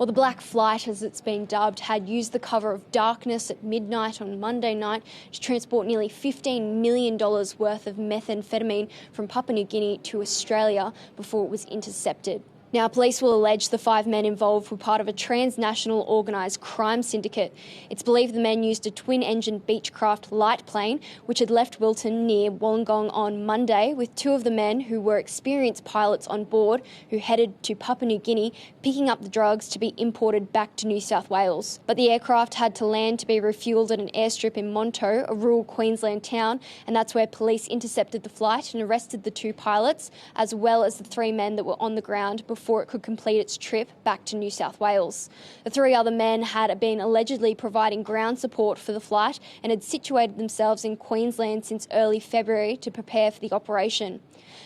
Well, the Black Flight, as it's been dubbed, had used the cover of darkness at midnight on Monday night to transport nearly $15 million worth of methamphetamine from Papua New Guinea to Australia before it was intercepted. Now, police will allege the 5 men involved were part of a transnational organised crime syndicate. It's believed the men used a twin-engine Beechcraft light plane, which had left Wilton near Wollongong on Monday, with 2 of the men, who were experienced pilots on board, who headed to Papua New Guinea, picking up the drugs to be imported back to New South Wales. But the aircraft had to land to be refuelled at an airstrip in Monto, a rural Queensland town, and that's where police intercepted the flight and arrested the 2 pilots, as well as the 3 men that were on the ground before it could complete its trip back to New South Wales. The 3 other men had been allegedly providing ground support for the flight and had situated themselves in Queensland since early February to prepare for the operation.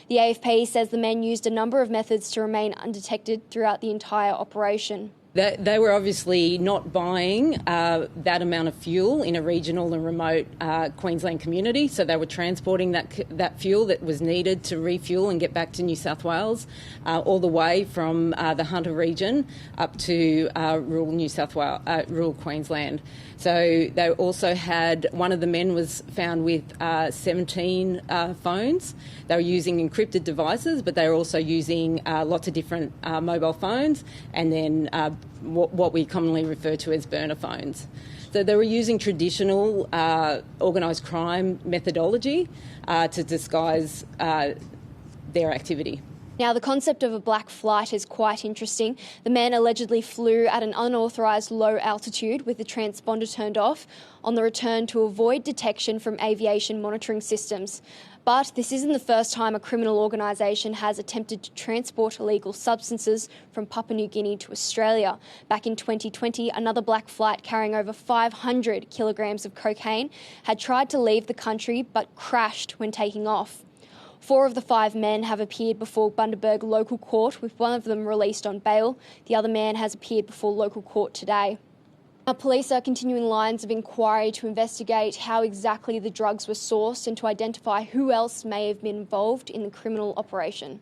The AFP says the men used a number of methods to remain undetected throughout the entire operation. They were obviously not buying that amount of fuel in a regional and remote Queensland community, so they were transporting that fuel that was needed to refuel and get back to New South Wales, all the way from the Hunter region up to rural New South Wales, rural Queensland. So they also had, one of the men was found with 17 phones. They were using encrypted devices, but they were also using lots of different mobile phones, and then what we commonly refer to as burner phones. So they were using traditional organised crime methodology to disguise their activity. Now, the concept of a black flight is quite interesting. The men allegedly flew at an unauthorised low altitude with the transponder turned off on the return to avoid detection from aviation monitoring systems. But this isn't the first time a criminal organisation has attempted to transport illegal substances from Papua New Guinea to Australia. Back in 2020, another black flight carrying over 500 kilograms of cocaine had tried to leave the country but crashed when taking off. 4 of the 5 men have appeared before Bundaberg local court, with one of them released on bail. The other man has appeared before local court today. Now, police are continuing lines of inquiry to investigate how exactly the drugs were sourced and to identify who else may have been involved in the criminal operation.